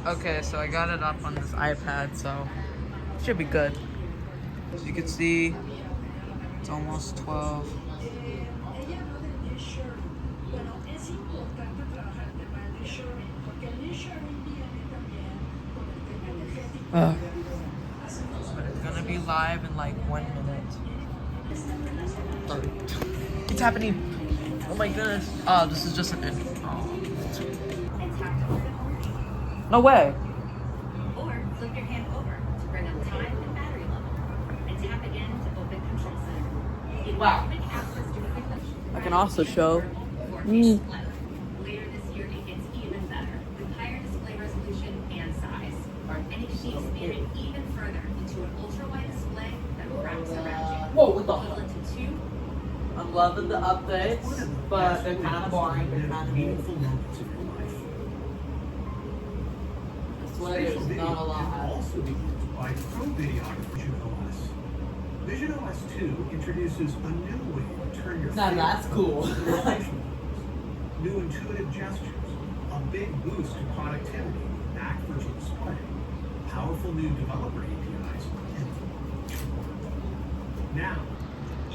Okay, so I got it up on this iPad, so it should be good. As you can see, it's almost 12. But it's gonna be live in like 1 minute. It's happening. Oh my goodness. Oh, this is just an intro. Oh. No way. Or flip your hand over to bring up time and battery level. And tap again to open Control Center. Wow. I can also show. Later this year, it gets even better with higher display resolution and size. And it can be expanded even further into an ultra-wide display that wraps around you. Whoa, what the? Equivalent to 2. I'm loving the updates, but they're kind of boring. They're kind of meaningful. There's not a lot. Also be used by Pro Videographer Vision OS. Vision OS 2 introduces a new way to turn your Now that's cool. new intuitive gestures, a big boost to productivity, back virtual display, powerful new developer APIs, and much more. Now,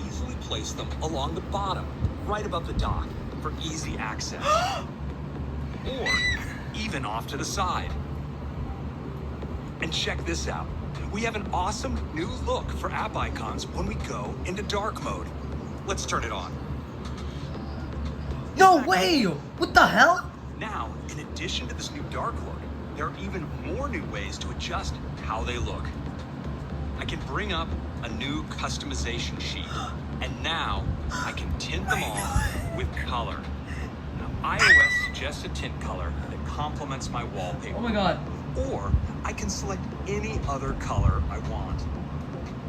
Easily place them along the bottom, right above the dock, for easy access. Or even off to the side. And check this out. We have an awesome new look for app icons when we go into dark mode. Let's turn it on. No way! What the hell? Now, in addition to this new dark look, there are even more new ways to adjust how they look. I can bring up a new customization sheet, and now I can tint them all with color. Now, iOS suggests a tint color that complements my wallpaper. Oh my god. Or I can select any other color I want.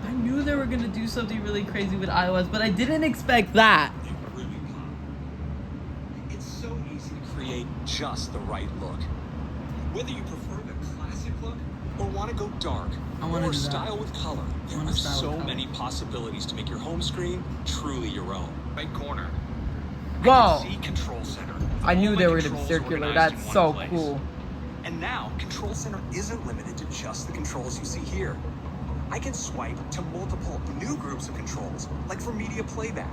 I knew they were gonna do something really crazy with iOS, but I didn't expect that. It's so easy to create just the right look. Whether you prefer the classic look or want to go dark I wanna or do that. style with color, there wanna are style with so color. many possibilities to make your home screen truly your own. Right corner. Whoa. See Control Center. I knew All they my were gonna be controls circular. organized That's in so one place. cool. And now, Control Center isn't limited to just the controls you see here. I can swipe to multiple new groups of controls, like for media playback.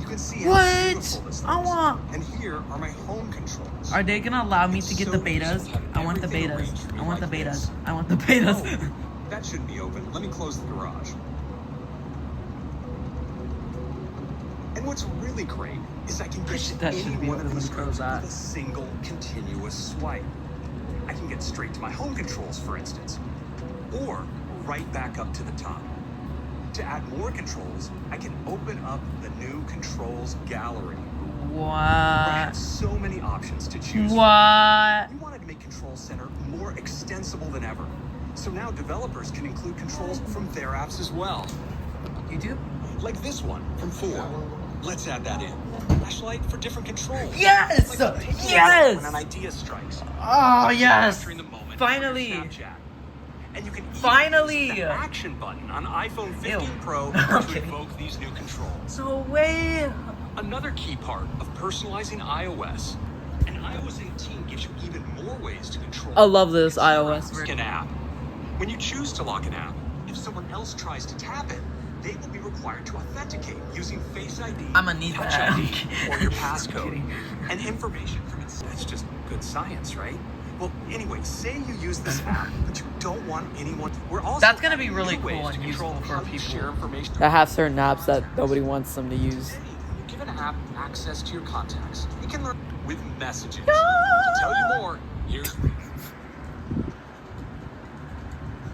You can see how What? beautiful this I looks. want- And here are my home controls. Are they gonna allow me to get the So betas? useful to have I want the everything betas. arranged for me I want the like betas. this. I want the betas. Oh, that shouldn't be open. Let me close the garage. And what's really great is I can get to That any should be one of open. these Let me groups close that. with a single continuous swipe. I can get straight to my home controls, for instance, or right back up to the top. To add more controls, I can open up the new controls gallery. I What? have so many options to choose from. What? We wanted to make Control Center more extensible than ever. So now developers can include controls from their apps as well. YouTube? Like this one from Ford. Let's add that in. Flashlight for different controls. Yes! Like a picture Yes! when an idea strikes. Oh yes! Capturing the moment Finally! for Snapchat. And you can even Finally! use the action button on iPhone 15 Ew. Pro Okay. to invoke these new controls. So way. Another key part of personalizing iOS, and iOS 18 gives you even more ways to control. I love this your iOS an app. When you choose to lock an app, if someone else tries to tap it, they will be required to authenticate using Face ID, I'ma need Touch that. ID, or your Just passcode, kidding. and information from it. That's just good science, right? Well, anyway, say you use this app, but you don't want anyone. We're also That's gonna be adding really new cool ways and to control useful for how you people share information. that have certain apps that nobody wants them to use. When you give an app access to your contacts, it can learn with messages. Yeah. To tell you more, here's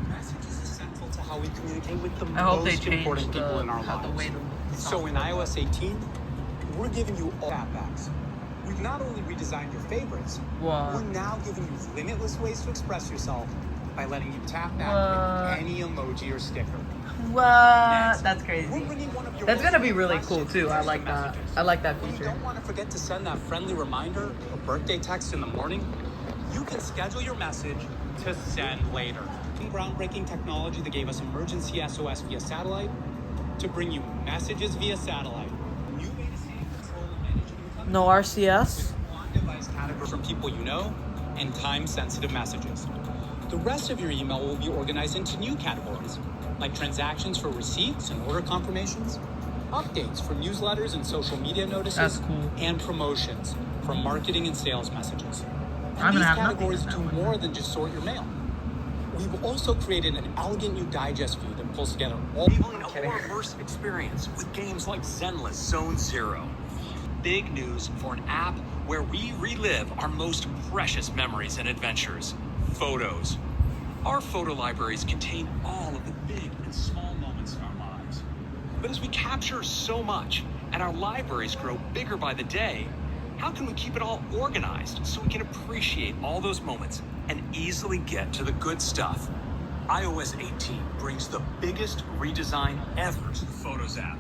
messages is central to how we communicate with the I hope they most change important people in our the lives. way the So in iOS 18, we're giving you all app backs. We've not only redesigned your favorites, Wow. we're now giving you limitless ways to express yourself by letting you tap back What? with any emoji or sticker. What? Next, That's we're crazy. bringing one of your That's gonna be most really requested cool too. I like that. messages. I like that When you feature. don't want to forget to send that friendly reminder or birthday text in the morning, you can schedule your message to send later. Groundbreaking technology that gave us emergency SOS via satellite to bring you messages via satellite. New way to save control and manage your No RCS. on-device category from people you know and time-sensitive messages. The rest of your email will be organized into new categories, like transactions for receipts and order confirmations, updates for newsletters and social media notices, That's cool. and promotions for marketing and sales messages. I'm And these gonna have nothing categories in that do one. more than just sort your mail. We've also created an elegant new digest view that pulls together all Enabling a more immersive experience with games like Zenless Zone Zero. Big news for an app where we relive our most precious memories and adventures, photos. Our photo libraries contain all of the big and small moments in our lives. But as we capture so much and our libraries grow bigger by the day, how can we keep it all organized so we can appreciate all those moments and easily get to the good stuff? iOS 18 brings the biggest redesign ever to the Photos app.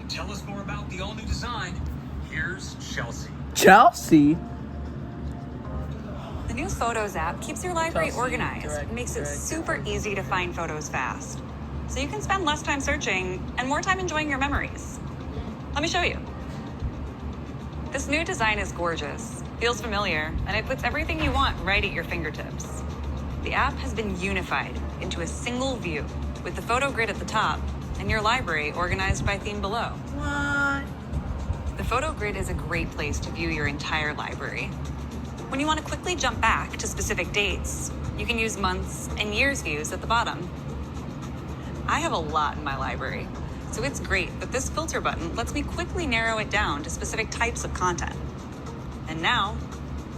To tell us more about the all-new design, here's Chelsea. Chelsea? The new Photos app keeps your library Chelsea, organized correct, and makes it correct. super easy to find photos fast. So you can spend less time searching and more time enjoying your memories. Let me show you. This new design is gorgeous, feels familiar, and it puts everything you want right at your fingertips. The app has been unified into a single view with the photo grid at the top and your library organized by theme below. What? The photo grid is a great place to view your entire library. When you want to quickly jump back to specific dates, you can use months and years views at the bottom. I have a lot in my library, so it's great that this filter button lets me quickly narrow it down to specific types of content. And now,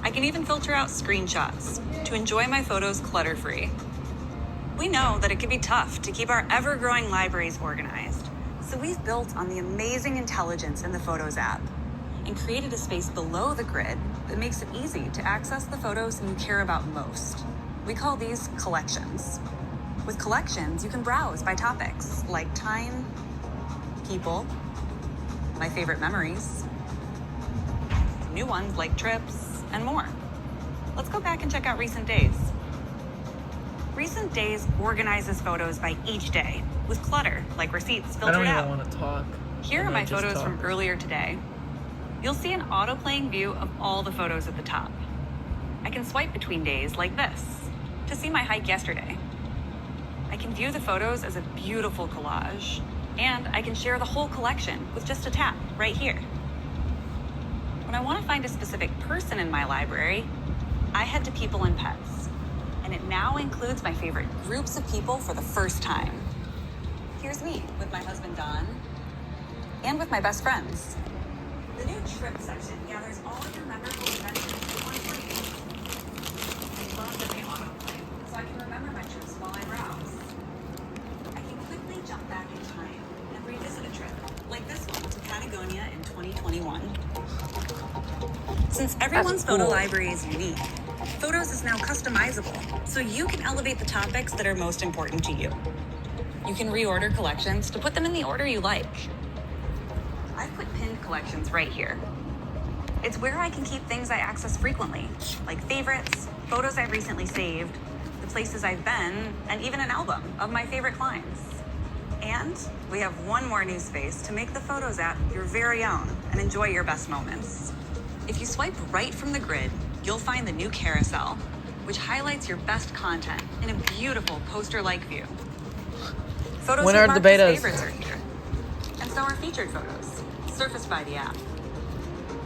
I can even filter out screenshots to enjoy my photos clutter-free. We know that it can be tough to keep our ever-growing libraries organized, so we've built on the amazing intelligence in the Photos app and created a space below the grid that makes it easy to access the photos you care about most. We call these collections. With collections, you can browse by topics like time, people, my favorite memories, new ones like trips, and more. Let's go back and check out recent days. Recent days organizes photos by each day, with clutter, like receipts, I filtered don't even out. want to talk. Here I'm are my gonna just photos talk. from earlier today. You'll see an auto-playing view of all the photos at the top. I can swipe between days like this to see my hike yesterday. I can view the photos as a beautiful collage, and I can share the whole collection with just a tap right here. When I want to find a specific person in my library, I head to People and Pets, and it now includes my favorite groups of people for the first time. Here's me with my husband Don, and with my best friends. The new trip section gathers all of your memorable adventures in one place. I love that they autoplay, so I can remember my trips while I browse. I can quickly jump back in time and revisit a trip, like this one to Patagonia in 2021. Since everyone's photo cool. library is unique, Photos is now customizable, so you can elevate the topics that are most important to you. You can reorder collections to put them in the order you like. I've put pinned collections right here. It's where I can keep things I access frequently, like favorites, photos I've recently saved, the places I've been, and even an album of my favorite climbs. And we have one more new space to make the Photos app your very own and enjoy your best moments. If you swipe right from the grid, you'll find the new carousel, which highlights your best content in a beautiful poster-like view. Photos When are with the marked as betas? favorites are here. And so are featured photos, surfaced by the app.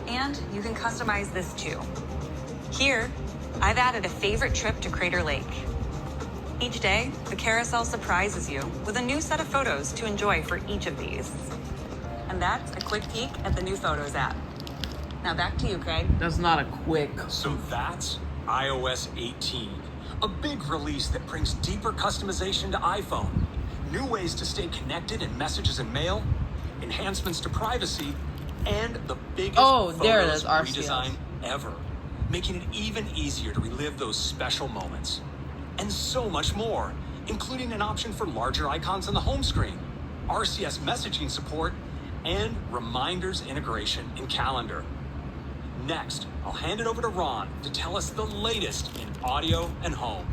And you can customize this too. Here, I've added a favorite trip to Crater Lake. Each day, the carousel surprises you with a new set of photos to enjoy for each of these. And that's a quick peek at the new Photos app. Now back to you, Craig. That's not a quick. So that's iOS 18, a big release that brings deeper customization to iPhone, new ways to stay connected in messages and mail, enhancements to privacy, and the biggest Oh, there it Photos is, RCS. redesign ever, making it even easier to relive those special moments. And so much more, including an option for larger icons on the home screen, RCS messaging support, and reminders integration in Calendar. Next, I'll hand it over to Ron to tell us the latest in audio and home.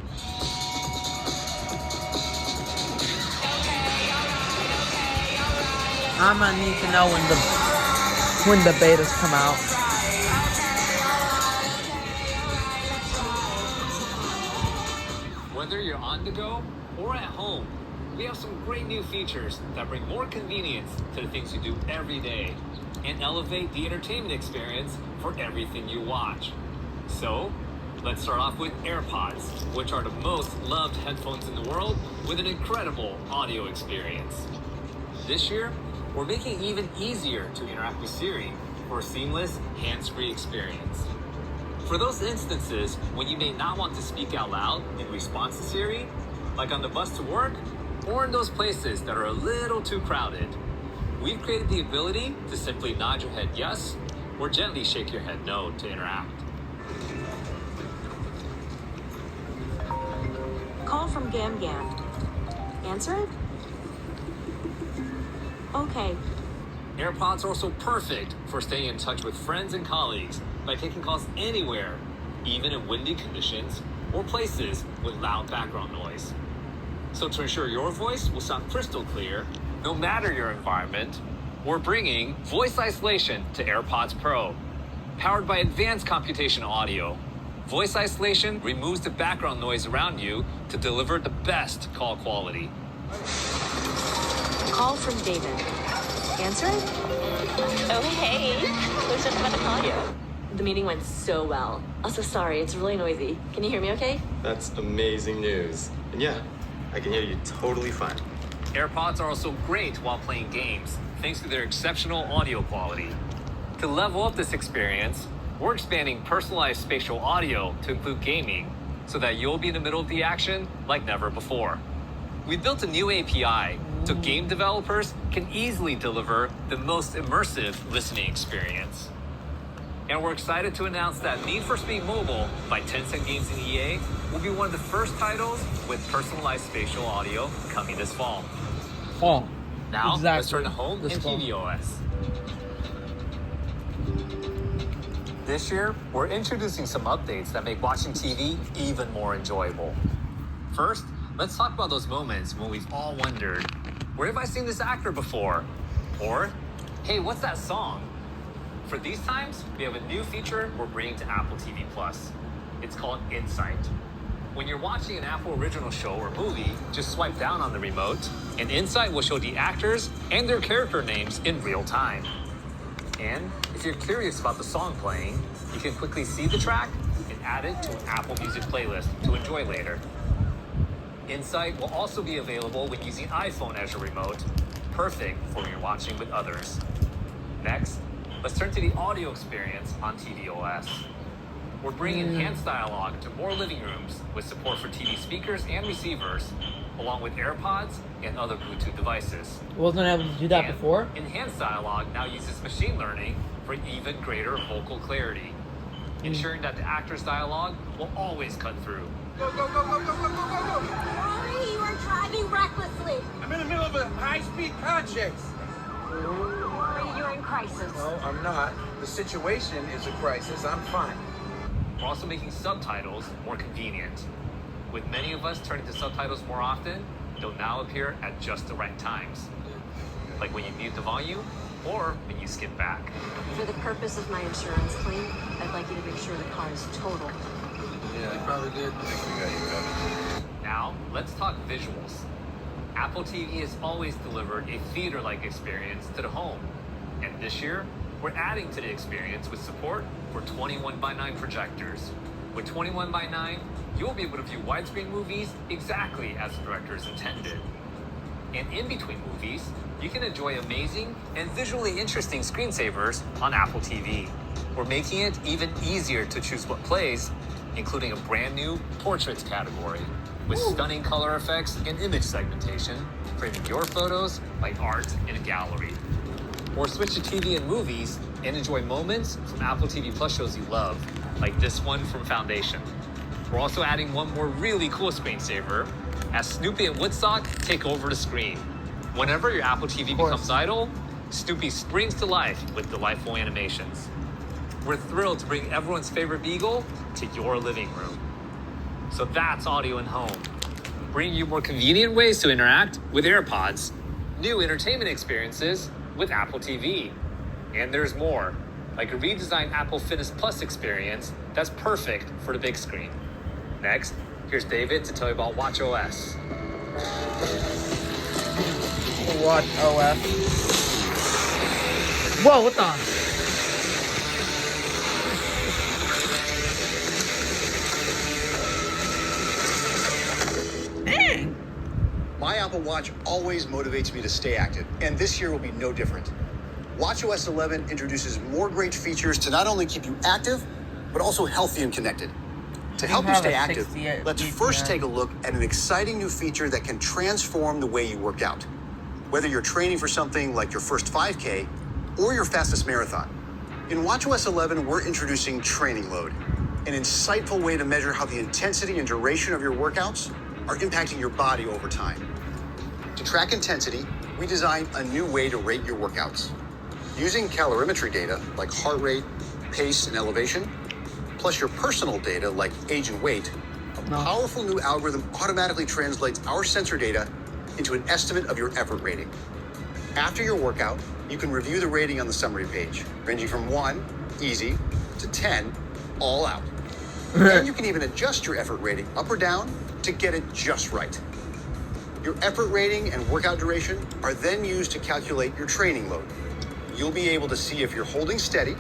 I'm gonna need to know when the betas come out. Whether you're on the go or at home, we have some great new features that bring more convenience to the things you do every day and elevate the entertainment experience for everything you watch. So, let's start off with AirPods, which are the most loved headphones in the world with an incredible audio experience. This year, we're making it even easier to interact with Siri for a seamless, hands-free experience. For those instances when you may not want to speak out loud in response to Siri, like on the bus to work, or in those places that are a little too crowded, we've created the ability to simply nod your head yes, or gently shake your head no to interact. Call from Gam Gam. Answer it? Okay. AirPods are also perfect for staying in touch with friends and colleagues by taking calls anywhere, even in windy conditions or places with loud background noise. So to ensure your voice will sound crystal clear, no matter your environment, we're bringing voice isolation to AirPods Pro. Powered by advanced computational audio, voice isolation removes the background noise around you to deliver the best call quality. Call from David. Answer it? Oh, hey. There's something about to call you. The meeting went so well. Also, sorry, it's really noisy. Can you hear me okay? That's amazing news. And yeah, I can hear you totally fine. AirPods are also great while playing games, thanks to their exceptional audio quality. To level up this experience, we're expanding personalized spatial audio to include gaming, so that you'll be in the middle of the action like never before. We built a new API so game developers can easily deliver the most immersive listening experience. And we're excited to announce that Need for Speed Mobile by Tencent Games and EA will be one of the first titles with personalized spatial audio coming this fall. Oh, Now, exactly. let's turn to home This and fall. tvOS. This year, we're introducing some updates that make watching TV even more enjoyable. First, let's talk about those moments when we've all wondered, where have I seen this actor before? Or, hey, what's that song? For these times, we have a new feature we're bringing to Apple TV+. It's called Insight. When you're watching an Apple original show or movie, just swipe down on the remote, and Insight will show the actors and their character names in real time. And if you're curious about the song playing, you can quickly see the track and add it to an Apple Music playlist to enjoy later. Insight will also be available when using iPhone as your remote, perfect for when you're watching with others. Next, let's turn to the audio experience on tvOS. We're bringing enhanced dialogue to more living rooms with support for TV speakers and receivers, along with AirPods and other Bluetooth devices. Wasn't able to do that And before. Enhanced dialogue now uses machine learning for even greater vocal clarity, ensuring that the actor's dialogue will always cut through. Rory, you are driving recklessly. I'm in the middle of a high-speed project. Rory, you're in crisis. No, I'm not. The situation is a crisis. I'm fine. We're also making subtitles more convenient. With many of us turning to subtitles more often, they'll now appear at just the right times. Like when you mute the volume, or when you skip back. For the purpose of my insurance claim, I'd like you to make sure the car is totaled. Yeah, they probably did. I think we got you covered. Now, let's talk visuals. Apple TV has always delivered a theater-like experience to the home. And this year, we're adding to the experience with support for 21:9 projectors. With 21:9, you'll be able to view widescreen movies exactly as the directors intended. And in between movies, you can enjoy amazing and visually interesting screensavers on Apple TV. We're making it even easier to choose what plays, including a brand new portraits category with stunning color effects and image segmentation, framing your photos like art in a gallery. Or switch to TV and movies and enjoy moments from Apple TV Plus shows you love, like this one from Foundation. We're also adding one more really cool screensaver as Snoopy and Woodstock take over the screen. Whenever your Apple TV becomes idle, Snoopy springs to life with delightful animations. We're thrilled to bring everyone's favorite Beagle to your living room. So that's audio and home. Bringing you more convenient ways to interact with AirPods, new entertainment experiences with Apple TV. And there's more, like a redesigned Apple Fitness Plus experience that's perfect for the big screen. Next, Here's David to tell you about WatchOS. WatchOS. Whoa, what the? Dang. My Apple Watch always motivates me to stay active, and this year will be no different. WatchOS 11 introduces more great features to not only keep you active, but also healthy and connected. To help you stay active, let's first take a look at an exciting new feature that can transform the way you work out. Whether you're training for something like your first 5K or your fastest marathon. In WatchOS 11, we're introducing Training Load, an insightful way to measure how the intensity and duration of your workouts are impacting your body over time. To track intensity, we designed a new way to rate your workouts. Using calorimetry data like heart rate, pace, and elevation, plus your personal data like age and weight, a powerful new algorithm automatically translates our sensor data into an estimate of your effort rating. After your workout, you can review the rating on the summary page, ranging from 1, easy, to 10, all out. And you can even adjust your effort rating up or down to get it just right. Your effort rating and workout duration are then used to calculate your training load. You'll be able to see if you're holding steady,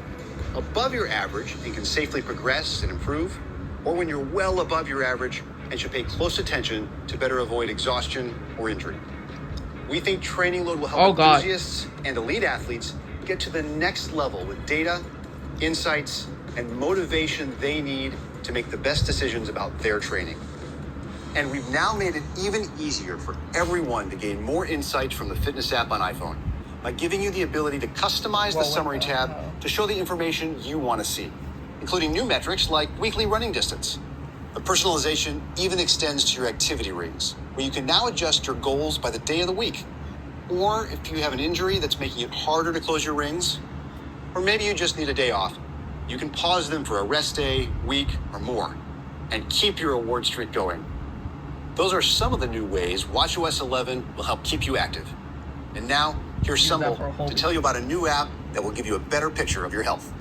above your average, and can safely progress and improve, or when you're well above your average and should pay close attention to better avoid exhaustion or injury. We think Training Load will help enthusiasts and elite athletes get to the next level with data, insights, and motivation they need to make the best decisions about their training. And we've now made it even easier for everyone to gain more insights from the fitness app on iPhone by giving you the ability to customize the summary tab to show the information you want to see, including new metrics like weekly running distance. The personalization even extends to your activity rings, where you can now adjust your goals by the day of the week. Or if you have an injury that's making it harder to close your rings, or maybe you just need a day off, you can pause them for a rest day, week, or more, and keep your reward streak going. Those are some of the new ways WatchOS 11 will help keep you active. And now, here's Sumbel to tell you about a new app that will give you a better picture of your health.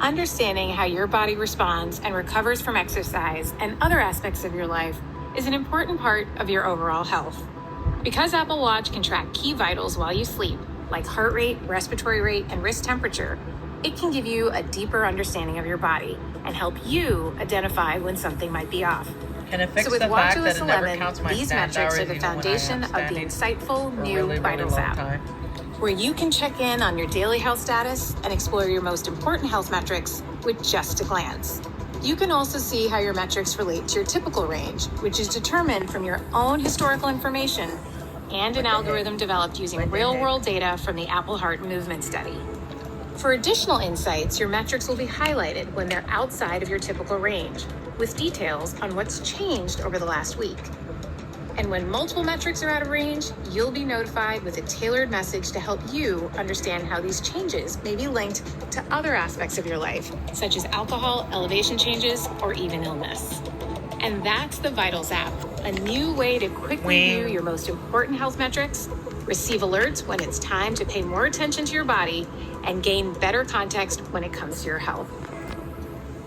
Understanding how your body responds and recovers from exercise and other aspects of your life is an important part of your overall health. Because Apple Watch can track key vitals while you sleep, like heart rate, respiratory rate, and wrist temperature, it can give you a deeper understanding of your body and help you identify when something might be off. Can it fix So with the fact that WatchOS it never 11, counts my these stand metrics hours are the even when I am foundation of the standing insightful for a new really, really Vitals long app, time? where you can check in on your daily health status and explore your most important health metrics with just a glance. You can also see how your metrics relate to your typical range, which is determined from your own historical information and an algorithm developed using real-world data from the Apple Heart Movement Study. For additional insights, your metrics will be highlighted when they're outside of your typical range, with details on what's changed over the last week. And when multiple metrics are out of range, you'll be notified with a tailored message to help you understand how these changes may be linked to other aspects of your life, such as alcohol, elevation changes, or even illness. And that's the Vitals app, a new way to quickly view your most important health metrics, receive alerts when it's time to pay more attention to your body, and gain better context when it comes to your health.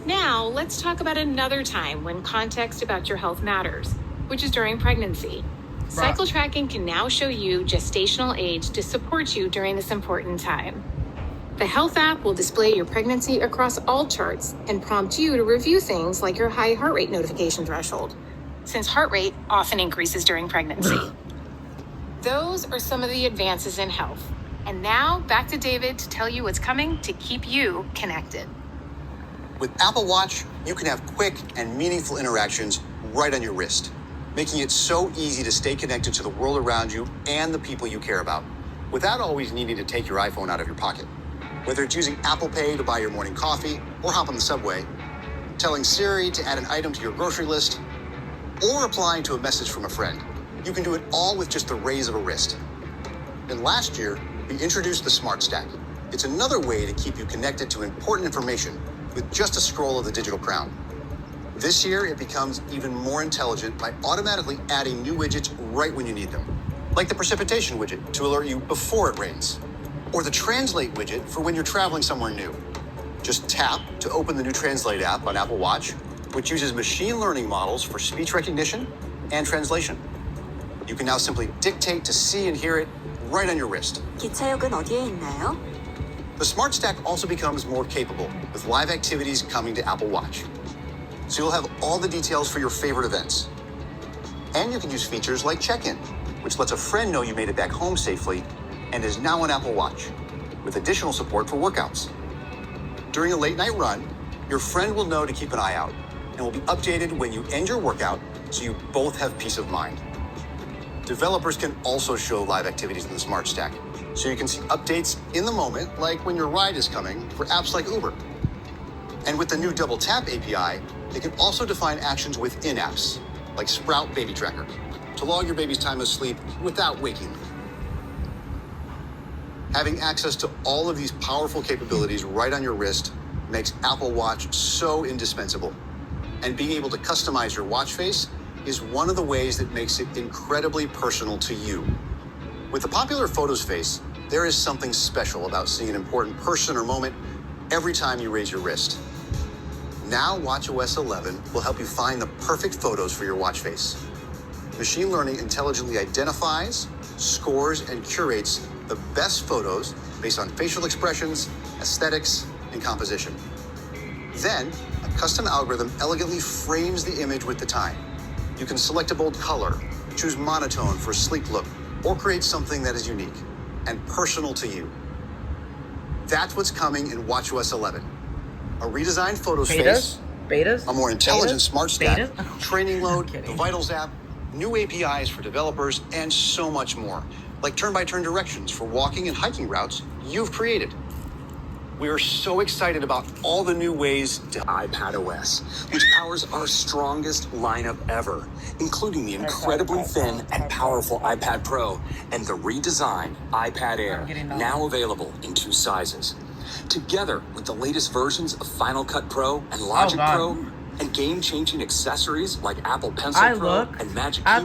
Now, let's talk about another time when context about your health matters, which is during pregnancy. Cycle tracking can now show you gestational age to support you during this important time. The Health app will display your pregnancy across all charts and prompt you to review things like your high heart rate notification threshold, since heart rate often increases during pregnancy. Those are some of the advances in health. And now, back to David to tell you what's coming to keep you connected. With Apple Watch, you can have quick and meaningful interactions right on your wrist, making it so easy to stay connected to the world around you and the people you care about, without always needing to take your iPhone out of your pocket. Whether it's using Apple Pay to buy your morning coffee or hop on the subway, telling Siri to add an item to your grocery list, or replying to a message from a friend, you can do it all with just the raise of a wrist. And last year, we introduced the Smart Stack. It's another way to keep you connected to important information with just a scroll of the digital crown. This year, it becomes even more intelligent by automatically adding new widgets right when you need them, like the precipitation widget to alert you before it rains, or the Translate widget for when you're traveling somewhere new. Just tap to open the new Translate app on Apple Watch, which uses machine learning models for speech recognition and translation. You can now simply dictate to see and hear it right on your wrist. 기차역은 어디에 있나요? The Smart Stack also becomes more capable with live activities coming to Apple Watch. So you'll have all the details for your favorite events. And you can use features like check-in, which lets a friend know you made it back home safely and is now on Apple Watch, with additional support for workouts. During a late night run, your friend will know to keep an eye out and will be updated when you end your workout so you both have peace of mind. Developers can also show live activities in the Smart Stack, so you can see updates in the moment, like when your ride is coming, for apps like Uber. And with the new Double Tap API, they can also define actions within apps, like Sprout Baby Tracker, to log your baby's time of sleep without waking them. Having access to all of these powerful capabilities right on your wrist makes Apple Watch so indispensable. And being able to customize your watch face is one of the ways that makes it incredibly personal to you. With the popular Photos face, there is something special about seeing an important person or moment every time you raise your wrist. Now watchOS 11 will help you find the perfect photos for your watch face. Machine learning intelligently identifies, scores, and curates the best photos based on facial expressions, aesthetics, and composition. Then, a custom algorithm elegantly frames the image with the time. You can select a bold color, choose monotone for a sleek look, or create something that is unique and personal to you. That's what's coming in watchOS 11. A redesigned Photos face, Betas? a more intelligent Betas? Smart Stack, Betas? training load, kidding. the Vitals app, new APIs for developers, and so much more, like turn-by-turn directions for walking and hiking routes you've created. We are so excited about all the new ways to iPadOS, which powers our strongest lineup ever, including the incredibly thin and powerful iPad Pro and the redesigned iPad Air, now available in 2 sizes. Together with the latest versions of Final Cut Pro and Logic Pro, and game-changing accessories like Apple Pencil Pro and Magic Keyboard.